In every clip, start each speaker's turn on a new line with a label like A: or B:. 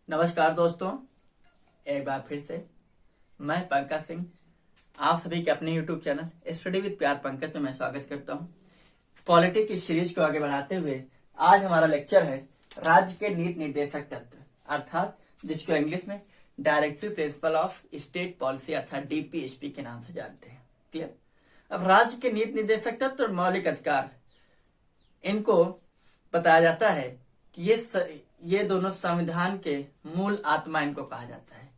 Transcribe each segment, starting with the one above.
A: नमस्कार दोस्तों, एक बार फिर से मैं पंकज सिंह आप सभी के अपने YouTube चैनल स्टडी विद प्यार पंकज में मैं स्वागत करता हूं। पॉलिटिक्स की सीरीज को आगे बढ़ाते हुए आज हमारा लेक्चर है राज्य के नीति निर्देशक तत्व, अर्थात जिसको इंग्लिश में directive principle of state policy अर्थात DPSP के नाम से जानते हैं। क्लियर। अब राज्य के नीति निर्देशक तत्व और मौलिक अधिकार, इनको बताया जाता है कि ये दोनों संविधान के मूल आत्मा इनको कहा जाता है,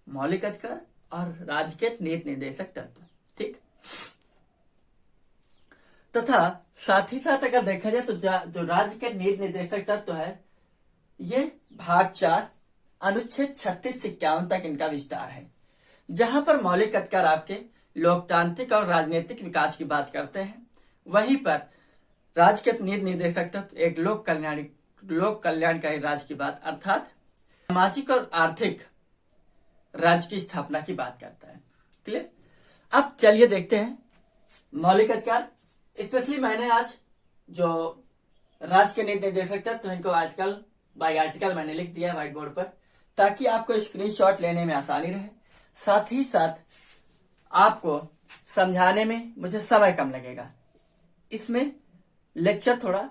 A: मौलिक अधिकार और राज्य के नीति निर्देशक तत्व। ठीक। तथा साथ ही साथ अगर देखा जाए तो जो राज्य के नीति निर्देशक तत्व है, ये भाग 4 अनुच्छेद 36 से 51 तक इनका विस्तार है, जहां पर मौलिक अधिकार आपके लोकतांत्रिक और राजनीतिक विकास की बात करते हैं। वहीं पर राज्य के नीति निर्देशक तत्व एक लोक कल्याणकारी राज्य की बात अर्थात सामाजिक और आर्थिक राज्य की स्थापना की बात करता है। क्लियर। अब चलिए देखते हैं मौलिक अधिकार। स्पेशली मैंने आज जो राज्य के नीति निर्देशक तत्व तो इनको आर्टिकल बाय आर्टिकल मैंने लिख दिया व्हाइट बोर्ड पर, ताकि आपको स्क्रीनशॉट लेने में आसानी रहे। साथ ही साथ आपको समझाने में मुझे समय कम लगेगा। इसमें लेक्चर थोड़ा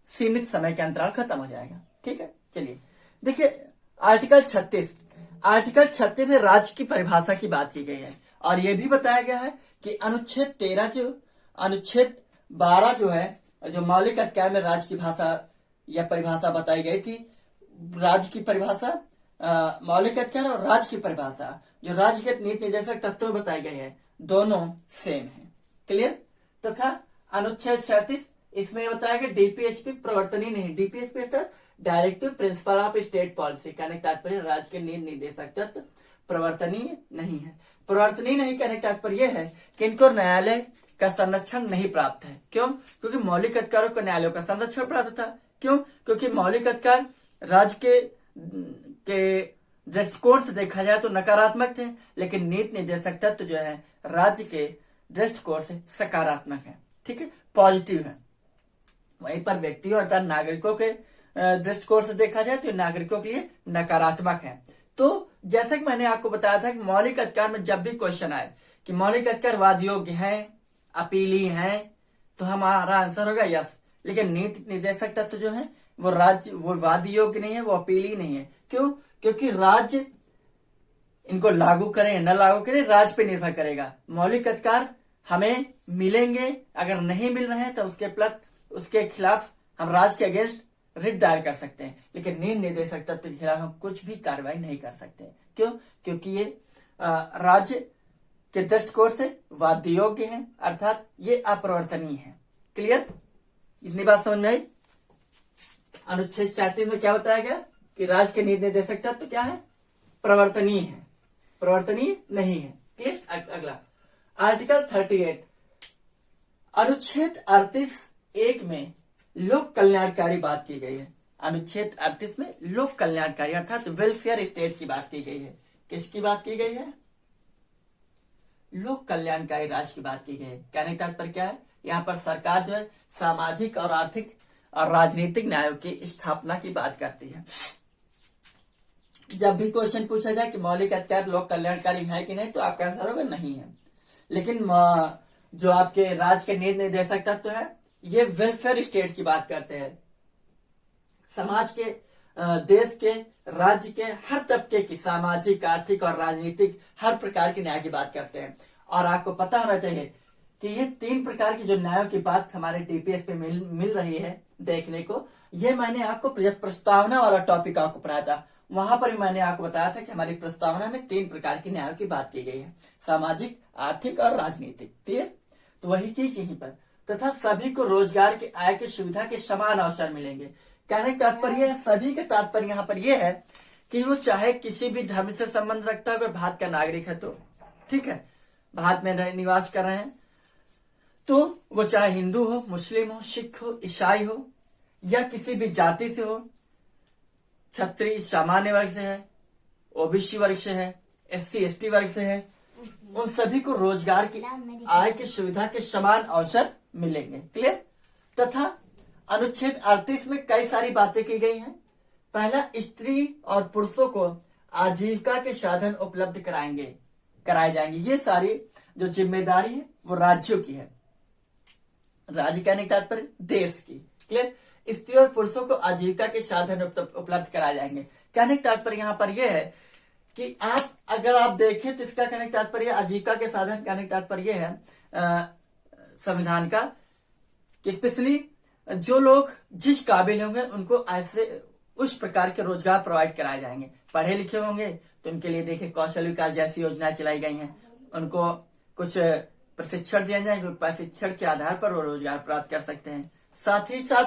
A: सीमित समय के अंतराल खत्म हो जाएगा। ठीक है। चलिए देखिए आर्टिकल 36 में राज्य की परिभाषा की बात की गई है, और यह भी बताया गया है कि अनुच्छेद 12 जो है, जो मौलिक अधिकार में राज्य की भाषा या परिभाषा बताई गई थी, राज्य की परिभाषा मौलिक अधिकार और राज्य की परिभाषा जो राज्य के नीति निर्देशक तत्व बताई गई है, दोनों सेम है। क्लियर। तथा अनुच्छेद 37 इसमें बताया कि DPSP प्रवर्तनीय नहीं, DPSP अर्थात directive principle of state policy, कहने का तात्पर्य राज्य के नीति निर्देशक तत्व प्रवर्तनीय नहीं है। प्रवर्तनीय नहीं कहने का तात्पर्य है कि इनको न्यायालय का संरक्षण नहीं प्राप्त है। क्यों? क्योंकि मौलिक अधिकारों को न्यायालयों का संरक्षण प्राप्त था। क्यों? क्योंकि मौलिक अधिकार राज्य के दृष्टिकोण से देखा जाए तो नकारात्मक थे, लेकिन नीति निर्देशक तत्व जो है राज्य के दृष्टिकोण से सकारात्मक है। ठीक है, पॉजिटिव है। वहीं पर व्यक्तियों अर्थात नागरिकों के दृष्टिकोण से देखा जाए तो नागरिकों के लिए नकारात्मक है। तो जैसा कि मैंने आपको बताया था कि मौलिक अधिकार में जब भी क्वेश्चन आए कि मौलिक अधिकार वाद योग्य है, अपीली है, तो हमारा आंसर होगा यस। लेकिन नीति निर्देशक तत्व जो है वो वाद योग्य नहीं है, वो अपीली नहीं है। क्यों? क्योंकि राज्य इनको लागू करें या न लागू करें, राज्य पे निर्भर करेगा। मौलिक अधिकार हमें मिलेंगे, अगर नहीं मिल रहे हैं तो उसके खिलाफ हम राज्य के अगेंस्ट रिट दायर कर सकते हैं, लेकिन नीति निर्देशक तत्व के खिलाफ हम कुछ भी कार्रवाई नहीं कर सकते। क्यों? क्योंकि ये राज्य के दृष्टिकोण से वाद्य योग्य है, अर्थात ये अप्रवर्तनीय है। क्लियर। इतनी बात समझ में आई। अनुच्छेद 37 में क्या बताया गया कि राज्य के नीति निर्देशक तत्व क्या है? प्रवर्तनीय है, प्रवर्तनीय नहीं है। क्लियर। अगला आर्टिकल 38 अनुच्छेद 38(1) में लोक कल्याणकारी बात की गई है। अनुच्छेद 38 में लोक कल्याणकारी अर्थात वेलफेयर स्टेट की बात की गई है। किसकी बात की गई है? लोक कल्याणकारी राज्य की बात की गई है। कहने का तात्पर्य क्या है? यहाँ पर सरकार जो है सामाजिक और आर्थिक और राजनीतिक न्यायों की स्थापना की बात करती है। जब भी क्वेश्चन पूछा जाए कि मौलिक अधिकार लोक कल्याणकारी है कि नहीं, तो आपका आंसर होगा नहीं है। लेकिन जो आपके राज्य के नीति निर्देशक तत्व है, ये वेलफेयर स्टेट की बात करते हैं। समाज के, देश के, राज्य के हर तबके की सामाजिक, आर्थिक और राजनीतिक हर प्रकार के न्याय की बात करते हैं। और आपको पता होना चाहिए कि ये 3 प्रकार की जो न्यायों की बात हमारे DPS पे मिल रही है देखने को, ये मैंने आपको प्रस्तावना वाला टॉपिक आपको पढ़ाया था। वहां पर मैंने आपको बताया था कि हमारी प्रस्तावना में 3 प्रकार की न्यायों की बात की गई है, सामाजिक, आर्थिक और राजनीतिक। क्लियर। तो वही चीज यहीं पर। तथा सभी को रोजगार की, आय की सुविधा के समान अवसर मिलेंगे। कहने का तात्पर्य है, सभी का तात्पर्य यहाँ पर यह है कि वो चाहे किसी भी धर्म से संबंध रखता है, अगर भारत का नागरिक है तो ठीक है, भारत में निवास कर रहे हैं, तो वो चाहे हिंदू हो, मुस्लिम हो, सिख हो, ईसाई हो, या किसी भी जाति से हो, क्षत्रिय सामान्य वर्ग से है, OBC वर्ग से है, SC ST वर्ग से है, उन सभी को रोजगार की, आय की सुविधा के समान अवसर मिलेंगे। क्लियर। तथा अनुच्छेद 38 में कई सारी बातें की गई हैं। पहला, स्त्री और पुरुषों को आजीविका के साधन उपलब्ध कराए जाएंगे। ये सारी जो जिम्मेदारी है वो राज्यों की है। राज्य कहने का तात्पर्य देश की। क्लियर? स्त्री और पुरुषों को आजीविका के साधन उपलब्ध कराए जाएंगे। कहने का तात्पर्य यहाँ पर यह है कि अगर आप देखें तो इसका कहने का तात्पर्य आजीविका के साधन कहने का तात्पर्य है संविधान का कि स्पेशली जो लोग जिस काबिल होंगे उनको ऐसे उस प्रकार के रोजगार प्रोवाइड कराए जाएंगे। पढ़े लिखे होंगे तो उनके लिए देखिए कौशल विकास जैसी योजनाएं चलाई गई हैं। उनको कुछ प्रशिक्षण दिया जाएगा, प्रशिक्षण के आधार पर वो रोजगार प्राप्त कर सकते हैं। साथ ही साथ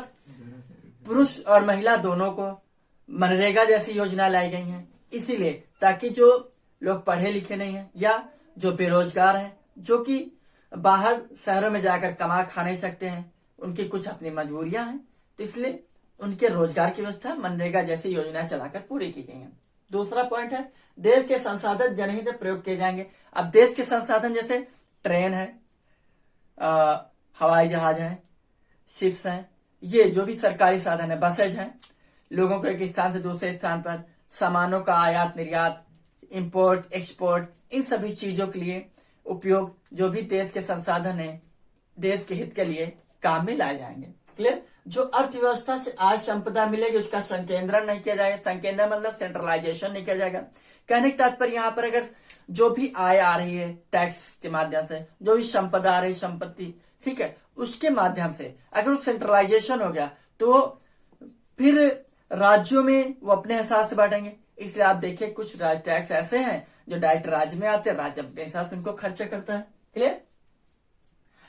A: पुरुष और महिला दोनों को मनरेगा जैसी योजना लाई गई हैं, इसीलिए ताकि जो लोग पढ़े लिखे नहीं हैं या जो बेरोजगार हैं, जो कि बाहर शहरों में जाकर कमा खा नहीं सकते हैं, उनकी कुछ अपनी मजबूरियां हैं, तो इसलिए उनके रोजगार की व्यवस्था मनरेगा जैसी योजना चलाकर पूरी की गई है। दूसरा पॉइंट है देश के संसाधन जनहित में प्रयोग किए जाएंगे। अब देश के संसाधन जैसे ट्रेन है, हवाई जहाज है, शिप्स हैं, ये जो भी सरकारी साधन है, बसेज हैं, लोगों को एक स्थान से दूसरे स्थान पर सामानों का आयात निर्यात, इंपोर्ट एक्सपोर्ट, इन सभी चीजों के लिए उपयोग जो भी देश के संसाधन है देश के हित के लिए काम में लाए जाएंगे। क्लियर? जो अर्थव्यवस्था से आय संपदा मिलेगी उसका संकेंद्रण नहीं किया जाएगा। संकेंद्रण मतलब सेंट्रलाइजेशन नहीं किया जाएगा। कहने का तात्पर्य यहाँ पर अगर जो भी आय आ रही है टैक्स के माध्यम से, जो भी संपदा आ रही है संपत्ति, ठीक है, उसके माध्यम से अगर वो सेंट्रलाइजेशन हो गया तो फिर राज्यों में वो अपने हिसाब से बांटेंगे। इसलिए आप देखिए कुछ टैक्स ऐसे हैं जो डायरेक्ट राज्य में आते हैं, राज्य अपने हिसाब से उनको खर्चा करता है। क्लियर?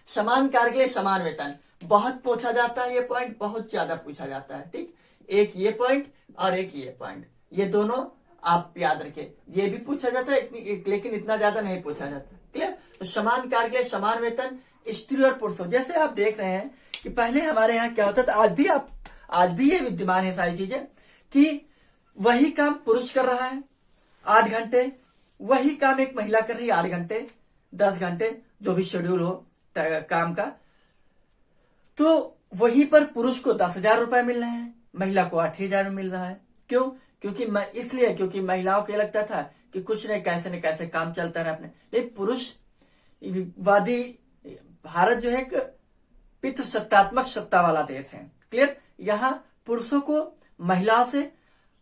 A: समान कार्य के लिए समान वेतन बहुत पूछा जाता है, ये पॉइंट बहुत ज्यादा पूछा जाता है। ठीक, एक ये पॉइंट और एक ये पॉइंट, ये दोनों आप याद रखें। ये भी पूछा जाता है लेकिन इतना ज्यादा नहीं पूछा जाता। क्लियर? तो समान कार्य के लिए समान वेतन स्त्री और पुरुषों, जैसे आप देख रहे हैं कि पहले हमारे यहाँ क्या होता था, आज भी ये विद्यमान है सारी चीजें कि वही काम पुरुष कर रहा है 8 घंटे, वही काम एक महिला कर रही है 8 घंटे 10 घंटे, जो भी शेड्यूल हो काम का, तो वहीं पर पुरुष को 10,000 रुपए मिल रहे हैं, महिला को 8,000 मिल रहा है। क्यों? क्योंकि महिलाओं को लगता था कि कुछ न कैसे काम चलता रहा अपने। लेकिन पुरुषवादी भारत जो है एक पितृसत्तात्मक सत्ता वाला देश है। क्लियर? यहाँ पुरुषों को महिलाओं से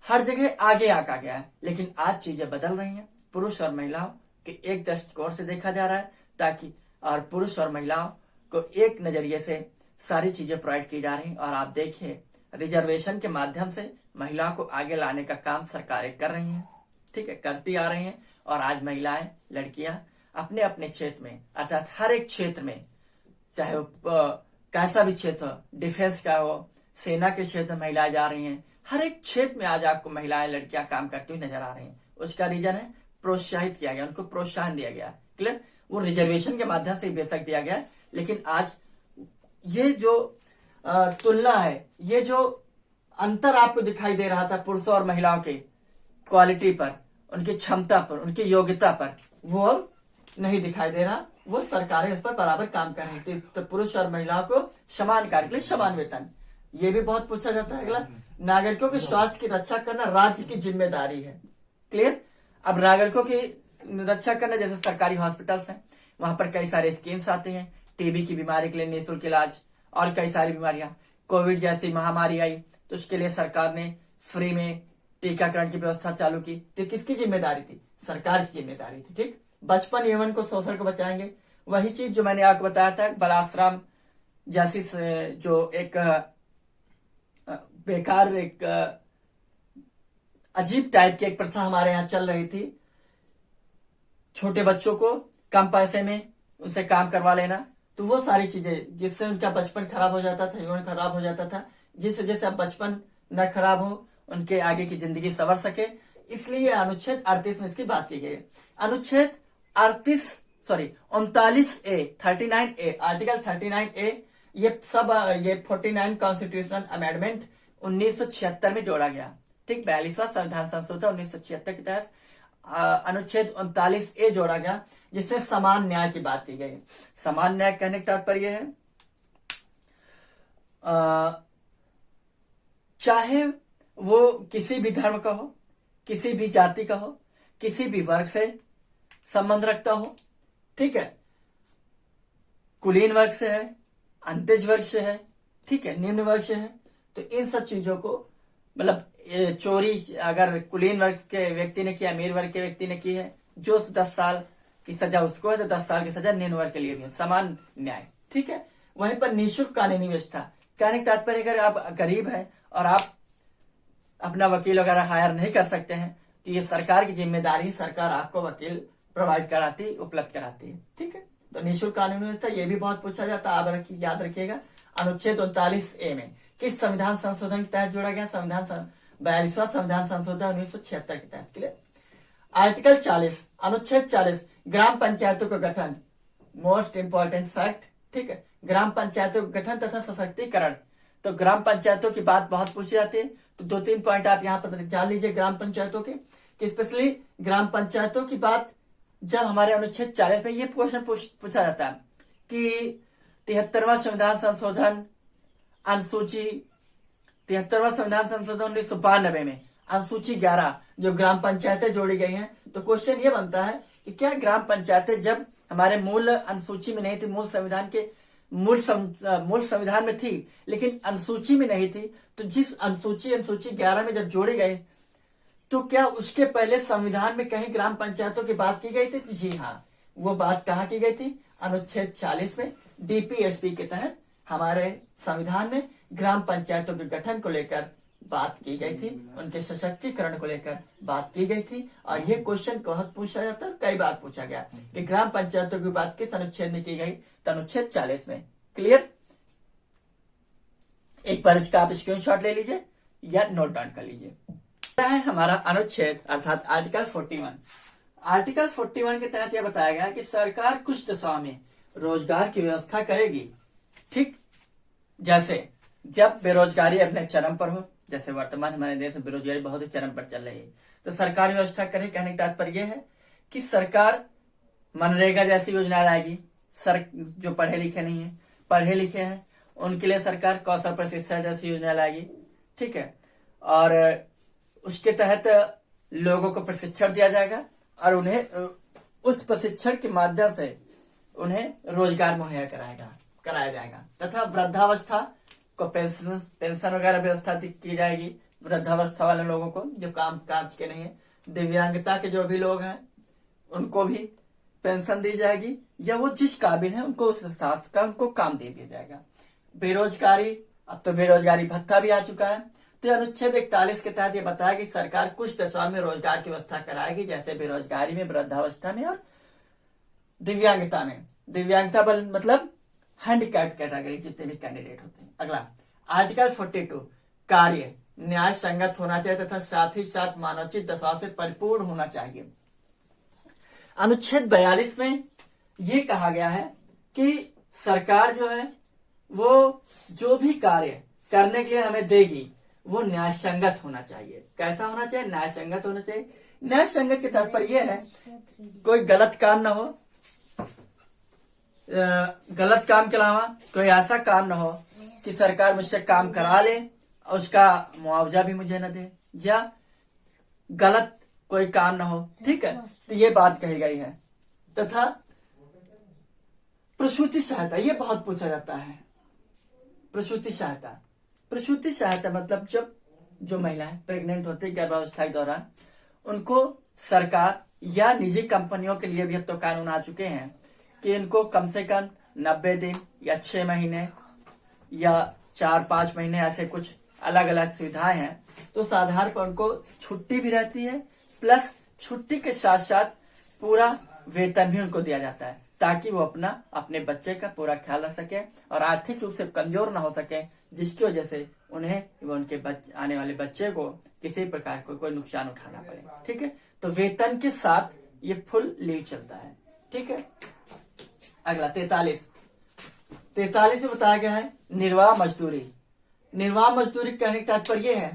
A: हर जगह आगे आका गया है, लेकिन आज चीजें बदल रही हैं। पुरुष और महिलाओं के एक दृष्टिकोण से देखा जा रहा है ताकि और पुरुष और महिलाओं को एक नजरिए से सारी चीजें प्रोवाइड की जा रही। और आप देखिए रिजर्वेशन के माध्यम से महिलाओं को आगे लाने का काम सरकारें कर रही हैं, ठीक है, करती आ रही हैं। और आज महिलाएं, लड़कियां अपने अपने क्षेत्र में, अर्थात हर एक क्षेत्र में, चाहे वो कैसा भी क्षेत्र हो, डिफेंस का हो, सेना के क्षेत्र में महिलाएं जा रही हैं। हर एक क्षेत्र में आज आपको महिलाएं, लड़कियां काम करती हुई नजर आ रही हैं। उसका रीजन है प्रोत्साहित किया गया, उनको प्रोत्साहन दिया गया। क्लियर? वो रिजर्वेशन के माध्यम से बेशक दिया गया, लेकिन आज ये जो तुलना है, ये जो अंतर आपको दिखाई दे रहा था पुरुषों और महिलाओं के क्वालिटी पर, उनकी क्षमता पर, उनकी योग्यता पर, वो अब नहीं दिखाई दे रहा। वो सरकारें इस पर बराबर काम कर रही थी। तो पुरुष और महिलाओं को समान कार्य के लिए समान वेतन, ये भी बहुत पूछा जाता है। अगला, नागरिकों के स्वास्थ्य की रक्षा करना राज्य की जिम्मेदारी है। क्लियर? अब नागरिकों की रक्षा करना, जैसे सरकारी हॉस्पिटल्स हैं, वहां पर कई सारे स्कीम्स आते हैं, टीबी की बीमारी के लिए निःशुल्क इलाज और कई सारी बीमारियां। कोविड जैसी महामारी आई तो उसके लिए सरकार ने फ्री में टीकाकरण की व्यवस्था चालू की। तो किसकी जिम्मेदारी थी? सरकार की जिम्मेदारी थी। ठीक, बचपन यौवन को शोषण को बचाएंगे। वही चीज जो मैंने आपको बताया था, बालाश्रम जैसी जो एक बेकार, एक अजीब टाइप की एक प्रथा हमारे यहाँ चल रही थी, छोटे बच्चों को कम पैसे में उनसे काम करवा लेना। तो वो सारी चीजें जिससे उनका बचपन खराब हो जाता था, यौवन खराब हो जाता था, जिस वजह से अब बचपन न खराब हो, उनके आगे की जिंदगी संवर सके, इसलिए अनुच्छेद 38 में इसकी बात की गई है। अनुच्छेद 39A आर्टिकल 39A, ये सब ये 49 कॉन्स्टिट्यूशनल अमेंडमेंट 1976 में जोड़ा गया। ठीक, 42वां संविधान संशोधन 1976 के तहत अनुच्छेद 39A जोड़ा गया, जिससे समान न्याय की बात की गई। समान न्याय कहने का तात्पर्य है चाहे वो किसी भी धर्म का हो, किसी भी जाति का हो, किसी भी वर्ग से संबंध रखता हो, ठीक है, कुलीन वर्ग से है, अंत्यज वर्ग से है, ठीक है, निम्न वर्ग से है, तो इन सब चीजों को मतलब चोरी अगर कुलीन वर्ग के व्यक्ति ने किया, अमीर वर्ग के व्यक्ति ने की है, जो 10 साल की सजा उसको है तो 10 साल की सजा निम्न वर्ग के लिए भी है, समान न्याय, ठीक है। वहीं पर निःशुल्क कानूनी व्यवस्था, कहने का तात्पर्य अगर आप गरीब हैं और आप अपना वकील वगैरह हायर नहीं कर सकते हैं तो ये सरकार की जिम्मेदारी, सरकार आपको वकील प्रोवाइड कराती, उपलब्ध कराती है, ठीक है। तो निःशुल्क कानूनी व्यवस्था ये भी बहुत पूछा जाता है, याद रखिएगा। अनुच्छेद 39A में किस संविधान संशोधन के तहत जोड़ा गया? 42वां संविधान संशोधन 1976 के तहत। क्लियर। आर्टिकल 40, अनुच्छेद 40, ग्राम पंचायतों का गठन, मोस्ट इंपॉर्टेंट फैक्ट, ठीक है, ग्राम पंचायतों का गठन तथा सशक्तिकरण। तो ग्राम पंचायतों की बात बहुत पूछी जाती है, तो 2-3 पॉइंट आप यहाँ पर जान लीजिए ग्राम पंचायतों के, कि स्पेशली ग्राम पंचायतों की बात जब हमारे अनुच्छेद 40 में ये क्वेश्चन पूछा जाता है कि 73वां संविधान संशोधन अनुसूची 73वां संविधान संशोधन 1992 में अनुसूची 11 जो ग्राम पंचायतें जोड़ी गई हैं, तो क्वेश्चन ये बनता है कि क्या ग्राम पंचायतें जब हमारे मूल अनुसूची में नहीं थी, मूल संविधान में थी लेकिन अनुसूची में नहीं थी, तो जिस अनुसूची 11 में जब जोड़ी गई तो क्या उसके पहले संविधान में कहीं ग्राम पंचायतों की बात की गई थी? जी हाँ, वो बात कहाँ की गई थी? अनुच्छेद 40 में डीपीएसपी के तहत हमारे संविधान में ग्राम पंचायतों के गठन को लेकर बात की गई थी, उनके सशक्तिकरण को लेकर बात की गई थी। और ये क्वेश्चन बहुत पूछा जाता है, कई बार पूछा गया कि ग्राम पंचायतों की बात किस अनुच्छेद में की गई? तो अनुच्छेद 40 में। क्लियर। एक बार इसका आप स्क्रीनशॉट ले लीजिए या नोट डाउन कर लीजिए। है हमारा अनुच्छेद अर्थात आर्टिकल 41। आर्टिकल 41 के तहत यह बताया गया कि सरकार कुछ दशाओं में रोजगार की व्यवस्था करेगी, ठीक, जैसे जब बेरोजगारी अपने चरम पर हो, जैसे वर्तमान हमारे देश में बेरोजगारी बहुत ही चरम पर चल रही है, तो सरकार व्यवस्था करे। कहने का तात्पर्य यह है कि सरकार मनरेगा जैसी योजना लाएगी। जो पढ़े लिखे नहीं है, पढ़े लिखे हैं उनके लिए सरकार कौशल प्रशिक्षण जैसी योजना लाएगी, ठीक है, और उसके तहत लोगों को प्रशिक्षण दिया जाएगा और उन्हें उस प्रशिक्षण के माध्यम से उन्हें रोजगार मुहैया कराया जाएगा तथा वृद्धावस्था को पेंशन वगैरह व्यवस्था की जाएगी वृद्धावस्था वाले लोगों को जो काम काज के नहीं है। दिव्यांगता के जो भी लोग हैं उनको भी पेंशन दी जाएगी, या वो जिस काबिल है उनको उस हिसाब का उनको काम दे दिया जाएगा। बेरोजगारी, अब तो बेरोजगारी भत्ता भी आ चुका है। तो अनुच्छेद 41 के तहत ये बताया कि सरकार कुछ दशाओं में रोजगार की व्यवस्था कराएगी, जैसे बेरोजगारी में, वृद्धावस्था में और दिव्यांगता में। दिव्यांगता मतलब हैंडीकैप कैटेगरी जितने भी कैंडिडेट होते हैं। अगला आर्टिकल 42, कार्य न्याय संगत होना चाहिए तथा साथ ही साथ मानवोचित दशा से परिपूर्ण होना चाहिए। अनुच्छेद 42 में ये कहा गया है कि सरकार जो है वो जो भी कार्य करने के लिए हमें देगी वो न्याय संगत होना चाहिए। कैसा होना चाहिए? न्याय संगत होना चाहिए। न्याय संगत के तात्पर्य यह है कोई गलत काम ना हो, गलत काम के अलावा कोई ऐसा काम ना हो कि सरकार मुझसे काम करा ले और उसका मुआवजा भी मुझे न दे, या गलत कोई काम ना हो, ठीक है। तो ये बात कही गई है। तथा प्रसूति सहायता, ये बहुत पूछा जाता है। प्रसूति सहायता मतलब जब जो महिलाएं प्रेग्नेंट होती है गर्भावस्था के दौरान, उनको सरकार या निजी कंपनियों के लिए भी अब तो कानून आ चुके हैं कि इनको कम से कम 90 दिन या 6 महीने या 4-5 महीने ऐसे कुछ अलग अलग सुविधाएं हैं। तो उस आधार पर उनको छुट्टी भी रहती है, प्लस छुट्टी के साथ साथ पूरा वेतन भी उनको दिया जाता है, ताकि वो अपने बच्चे का पूरा ख्याल रख सके और आर्थिक रूप से कमजोर ना हो सके, जिसकी वजह से उन्हें उनके आने वाले बच्चे को किसी प्रकार कोई नुकसान उठाना पड़े, ठीक है। तो वेतन के साथ ये फुल लीव चलता है, ठीक है। अगला 43 में बताया गया है निर्वाह मजदूरी। निर्वाह मजदूरी कहने का तात्पर्य है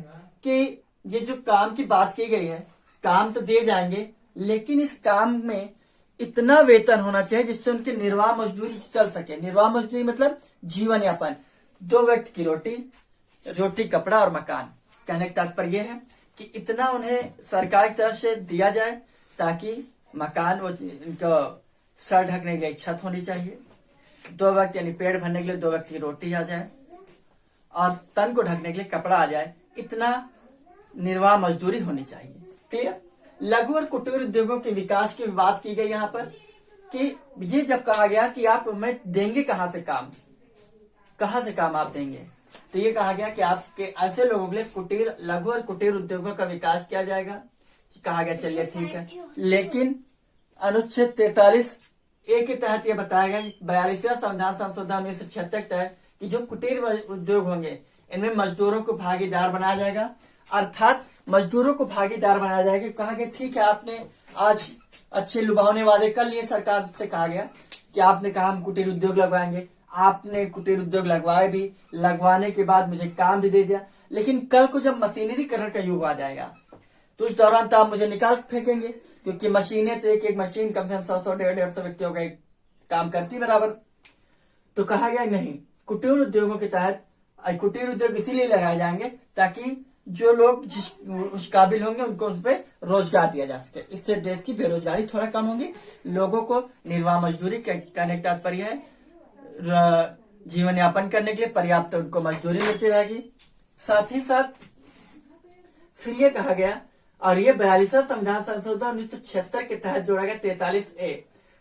A: कि ये जो काम की बात की गई है, काम तो दिए जाएंगे लेकिन इस काम में इतना वेतन होना चाहिए जिससे उनकी निर्वाह मजदूरी चल सके। निर्वाह मजदूरी मतलब जीवन यापन, 2 वक्त की रोटी कपड़ा और मकान, कहने का तात्पर्य यह है कि इतना उन्हें सरकार की तरफ से दिया जाए ताकि मकान वो इनको सर ढकने के लिए छत होनी चाहिए, 2 वक्त यानी पेट भरने के लिए 2 वक्त की रोटी आ जाए और तन को ढकने के लिए कपड़ा आ जाए, इतना निर्वाह मजदूरी होनी चाहिए। क्लियर। लघु और कुटीर उद्योगों के विकास की बात की गई यहाँ पर कि ये जब कहा गया कि आप हमें देंगे कहाँ से काम आप देंगे, तो ये कहा गया कि आपके ऐसे लोगों के लिए लघु और कुटीर उद्योगों का विकास किया जाएगा। कहा गया चलिए ठीक है, लेकिन अनुच्छेद 43A के तहत यह बताया गया 42वां संविधान संशोधन 1976 के तहत कि जो कुटीर उद्योग होंगे इनमें मजदूरों को भागीदार बनाया जाएगा, अर्थात मजदूरों को भागीदार बनाया जाएगा। कहा गया ठीक है, आपने आज अच्छे लुभावने वादे कर लिए, सरकार से कहा गया कि आपने कहा हम कुटीर उद्योग लगवाएंगे, आपने कुटीर उद्योग लगवाए भी, लगवाने के बाद मुझे काम भी दे दिया, लेकिन कल को जब मशीनरीकरण का युग आ जाएगा तो उस दौरान तो आप मुझे निकाल फेंकेंगे, क्योंकि मशीनें तो एक मशीन कम से कम 100 150 व्यक्तियों का काम करती बराबर। तो कहा गया नहीं, कुटीर उद्योगों के तहत कुटीर उद्योग इसीलिए लगाए जाएंगे ताकि जो लोग उस काबिल होंगे उनको उस पर रोजगार दिया जा सके। इससे देश की बेरोजगारी थोड़ा कम होगी, लोगों को निर्वाह मजदूरी करने का तात्पर्य है, जीवन यापन करने के लिए पर्याप्त उनको मजदूरी मिलती रहेगी। साथ ही साथ फिर ये कहा गया, और ये 42वां संविधान संशोधन 1976 के तहत जोड़ा गया 43A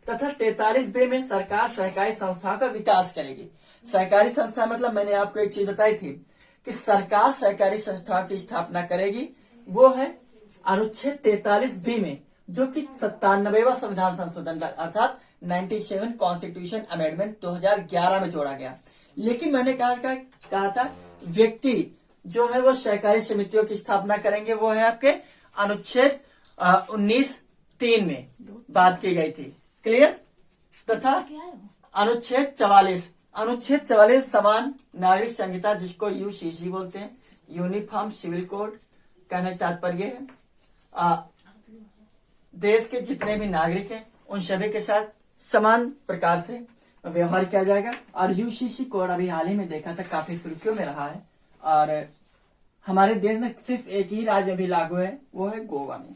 A: तथा 43B में सरकार सहकारी संस्थाओं का विकास करेगी। सहकारी संस्था मतलब मैंने आपको एक चीज बताई थी कि सरकार सहकारी संस्थाओं की स्थापना करेगी, वो है अनुच्छेद 43B में, जो कि 97वां संविधान संशोधन अर्थात 97 कॉन्स्टिट्यूशन अमेंडमेंट 2011 में जोड़ा गया। लेकिन मैंने कहा था व्यक्ति जो है वो सहकारी समितियों की स्थापना करेंगे, वो है आपके अनुच्छेद 19(3) में बात की गई थी। क्लियर। तथा अनुच्छेद 44 समान नागरिक संहिता, जिसको यूसीसी बोलते हैं, यूनिफॉर्म सिविल कोड, कहने का तात्पर्य है देश के जितने भी नागरिक हैं उन सभी के साथ समान प्रकार से व्यवहार किया जाएगा। और यूसीसी कोड अभी हाल ही में देखा था, काफी सुर्खियों में रहा है, और हमारे देश में सिर्फ एक ही राज्य अभी लागू है, वो है गोवा में।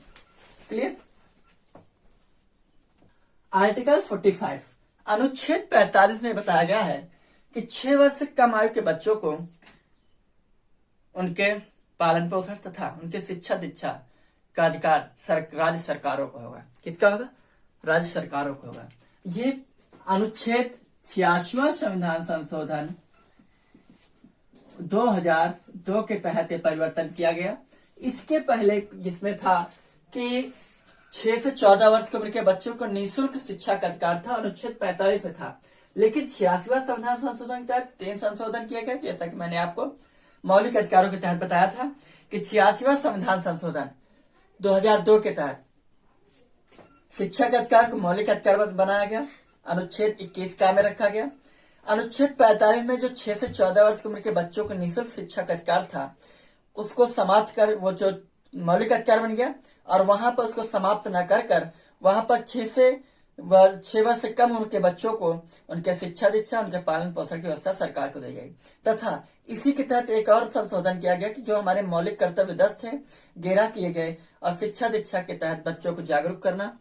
A: क्लियर। आर्टिकल 45 अनुच्छेद 45 में बताया गया है कि 6 वर्ष से कम आयु के बच्चों को उनके पालन पोषण तथा उनके शिक्षा दीक्षा का अधिकार राज्य सरकारों को होगा। किसका होगा? राज्य सरकारों को होगा। ये अनुच्छेद 86वां संविधान संशोधन 2002 के तहत परिवर्तन किया गया। इसके पहले जिसमें था कि 6 से 14 वर्ष की उम्र के बच्चों को निःशुल्क शिक्षा का अधिकार था, अनुच्छेद 45 में था। लेकिन 86वां संविधान संशोधन के तहत 3 संशोधन किए गए, जैसा कि मैंने आपको मौलिक अधिकारों के तहत बताया था कि 86वां संविधान संशोधन 2002 के तहत शिक्षा के अधिकार को मौलिक अधिकार बनाया गया, अनुच्छेद 21 का में रखा गया। अनुच्छेद 45 में जो 6 से 14 वर्ष की उम्र के बच्चों को निःशुल्क शिक्षा का अधिकार था, उसको समाप्त कर वो जो मौलिक अधिकार बन गया, और वहां पर उसको समाप्त न कर वहां पर 6 वर्ष से कम उम्र के बच्चों को उनके शिक्षा दीक्षा उनके पालन पोषण की व्यवस्था सरकार को दी गई। तथा इसी के तहत एक और संशोधन किया गया कि जो हमारे मौलिक कर्तव्य 10 थे, 11 किए गए, और शिक्षा दीक्षा के तहत बच्चों को जागरूक करना,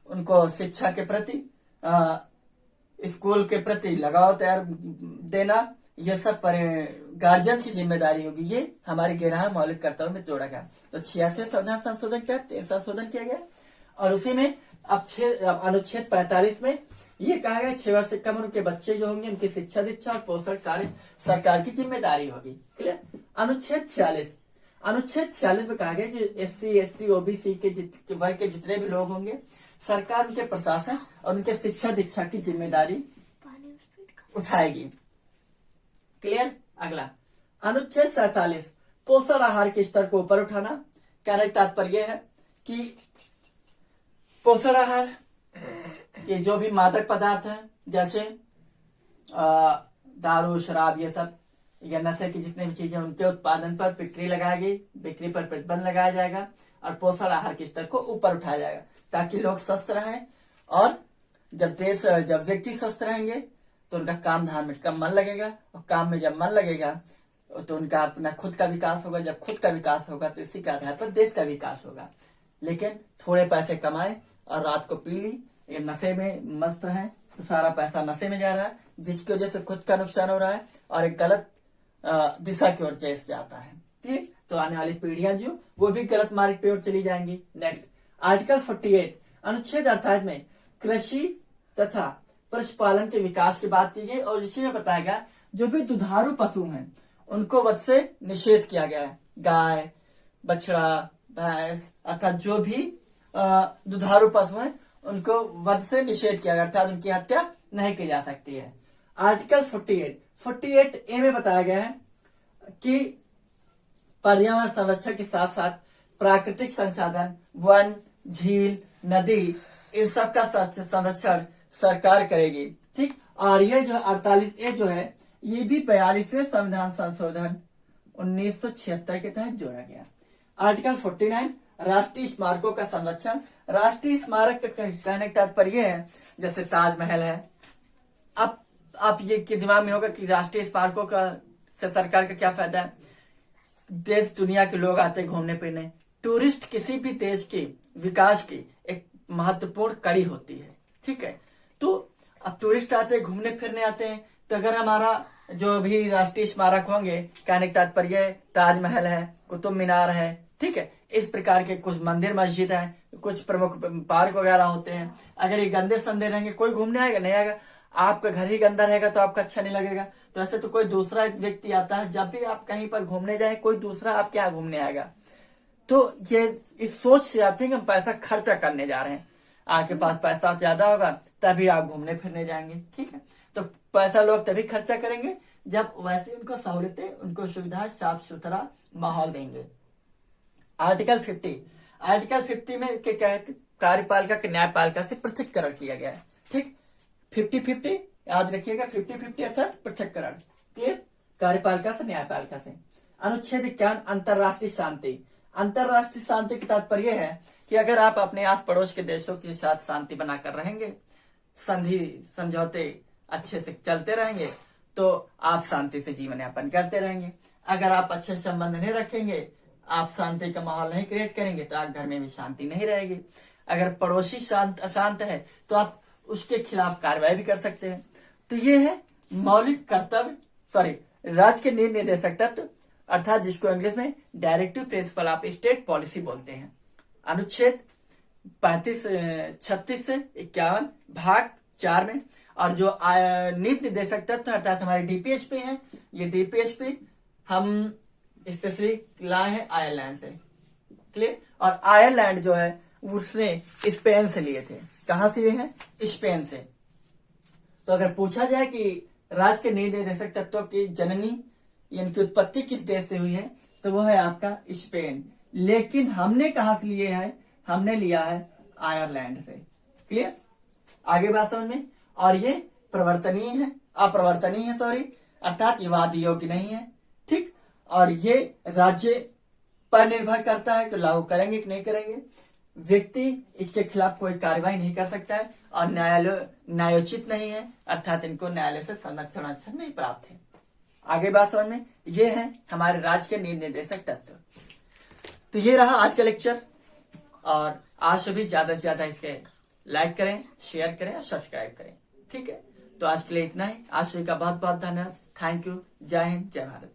A: उनको शिक्षा के प्रति स्कूल के प्रति लगाव तैयार देना, ये सब गार्जियंस की जिम्मेदारी होगी। ये हमारे 11 मौलिक कर्तव्य में जोड़ा गया। तो 86वें संविधान संशोधन के तहत संशोधन किया गया, और उसी में अब अनुच्छेद 45 में ये कहा गया 6 वर्ष से कम उम्र के बच्चे जो होंगे उनकी शिक्षा दीक्षा और पोषण कार्य सरकार की जिम्मेदारी होगी। क्लियर। अनुच्छेद 46 में कहा गया कि SC ST OBC के वर्ग के जितने भी लोग होंगे, सरकार उनके प्रशासन और उनके शिक्षा दीक्षा की जिम्मेदारी उठाएगी। क्लियर। अगला अनुच्छेद 47 पोषण आहार के स्तर को ऊपर उठाना। कहने का तात्पर्य है कि पोषण आहार के जो भी मादक पदार्थ हैं, जैसे दारू शराब ये सब या नशे की जितने भी चीजें, उनके उत्पादन पर बिक्री लगाएगी, बिक्री पर प्रतिबंध लगाया जाएगा, और पोषण आहार के स्तर को ऊपर उठाया जाएगा ताकि लोग स्वस्थ रहें। और जब व्यक्ति स्वस्थ रहेंगे तो उनका काम धाम में कम मन लगेगा, और काम में जब मन लगेगा तो उनका अपना खुद का विकास होगा। जब खुद का विकास होगा तो इसी के आधार पर देश का विकास होगा। लेकिन थोड़े पैसे कमाए और रात को पी ली, ये नशे में मस्त है, तो सारा पैसा नशे में जा रहा है, जिसकी वजह से खुद का नुकसान हो रहा है और एक गलत दिशा की ओर चेस जाता है। ठीक, तो आने वाली पीढ़ियां जो वो भी गलत मार्ग की ओर चली जाएंगी। नेक्स्ट, आर्टिकल 48 अनुच्छेद 48 में कृषि तथा पशुपालन के विकास की बात की गई और इसी में बताया गया जो भी दुधारू पशु हैं उनको वध से निषेध किया गया है। गाय, बछड़ा, भैंस अर्थात जो भी दुधारू पशु हैं उनको वध से निषेध किया गया, अर्थात उनकी हत्या नहीं की जा सकती है। आर्टिकल 48 ए में बताया गया है कि पर्यावरण संरक्षण के साथ साथ प्राकृतिक संसाधन, वन, झील, नदी, इन सब का संरक्षण सरकार करेगी। ठीक, और ये जो 48A जो है ये भी 42वें संविधान संशोधन 1976 के तहत जोड़ा गया। आर्टिकल 49 राष्ट्रीय स्मारकों का संरक्षण। राष्ट्रीय स्मारक का कहने का तात्पर्य है जैसे ताजमहल है। अब आप ये के दिमाग में होगा कि राष्ट्रीय स्मारकों का से सरकार का क्या फायदा है। देश दुनिया के लोग आते हैं घूमने फिरने, टूरिस्ट किसी भी देश के विकास की एक महत्वपूर्ण कड़ी होती है। ठीक है, तो अब टूरिस्ट आते हैं घूमने फिरने आते हैं, तो अगर हमारा जो भी राष्ट्रीय स्मारक होंगे, कहने का तात्पर्य ताजमहल है, कुतुब मीनार है, ठीक है, इस प्रकार के कुछ मंदिर मस्जिद है, कुछ प्रमुख पार्क वगैरह होते हैं, अगर ये गंदे संदे रहेंगे कोई घूमने आएगा नहीं आएगा। आपका घर ही गंदा रहेगा तो आपका अच्छा नहीं लगेगा। तो ऐसे तो कोई दूसरा व्यक्ति आता है, जब भी आप कहीं पर घूमने जाए कोई दूसरा आपके यहाँ घूमने आएगा। तो ये इस सोच से आते हैं कि हम पैसा खर्चा करने जा रहे हैं, आपके पास पैसा ज्यादा होगा तभी आप घूमने फिरने जाएंगे। ठीक है, तो पैसा लोग तभी खर्चा करेंगे जब वैसे उनको सहूलियतें, उनको सुविधा, साफ सुथरा माहौल देंगे। आर्टिकल 50 में के कार्यपालिका के न्यायपालिका से पृथक्करण किया गया है। ठीक, 50-50 याद रखिएगा, 50-50 अर्थात पृथक्करण। क्लियर, कार्यपालिका से न्यायपालिका से। अनुच्छेद 51 अंतरराष्ट्रीय शांति। अंतरराष्ट्रीय शांति का तात्पर्य है कि अगर आप अपने आस पड़ोस के देशों के साथ शांति बनाकर रहेंगे, संधि समझौते अच्छे से चलते रहेंगे, तो आप शांति से जीवन यापन करते रहेंगे। अगर आप अच्छे संबंध नहीं रखेंगे, आप शांति का माहौल नहीं क्रिएट करेंगे, तो आप घर में भी शांति नहीं रहेगी। अगर पड़ोसी शांत अशांत है तो आप उसके खिलाफ कार्रवाई भी कर सकते हैं। तो ये है मौलिक कर्तव्य, राज्य के निर्देशक तत्व, अर्थात जिसको इंग्लिश में directive principle of state policy बोलते हैं। अनुच्छेद 36 से 51 भाग 4 में। और जो नीति निर्देशक तत्व अर्थात हमारे डीपीएचपी है, ये डीपीएचपी हम स्पेसिफिक लाए हैं आयरलैंड से। क्लियर, और आयरलैंड जो है उसने स्पेन से लिए थे। कहां से लिए हैं? स्पेन से। तो अगर पूछा जाए कि राज्य के निर्देशक तत्वों की जननी इनकी उत्पत्ति किस देश से हुई है, तो वो है आपका स्पेन। लेकिन हमने कहां से लिए है? हमने लिया है आयरलैंड से। क्लियर, आगे बात समझ में। और ये अप्रवर्तनीय है अर्थात ये वाद योग्य नहीं है। ठीक, और ये राज्य पर निर्भर करता है कि लागू करेंगे कि नहीं करेंगे। व्यक्ति इसके खिलाफ कोई कार्रवाई नहीं कर सकता है और न्यायोचित नहीं है, अर्थात इनको न्यायालय से संरक्षण नहीं प्राप्त है। आगे बात समझ में। ये है हमारे राज्य के निर्देशक तत्व। तो ये रहा आज का लेक्चर, और आज से भी ज्यादा से ज्यादा इसके लाइक करें, शेयर करें और सब्सक्राइब करें। ठीक है, तो आज के लिए इतना ही। आज सभी का बहुत बहुत धन्यवाद। Thank you. जय हिंद, जय भारत।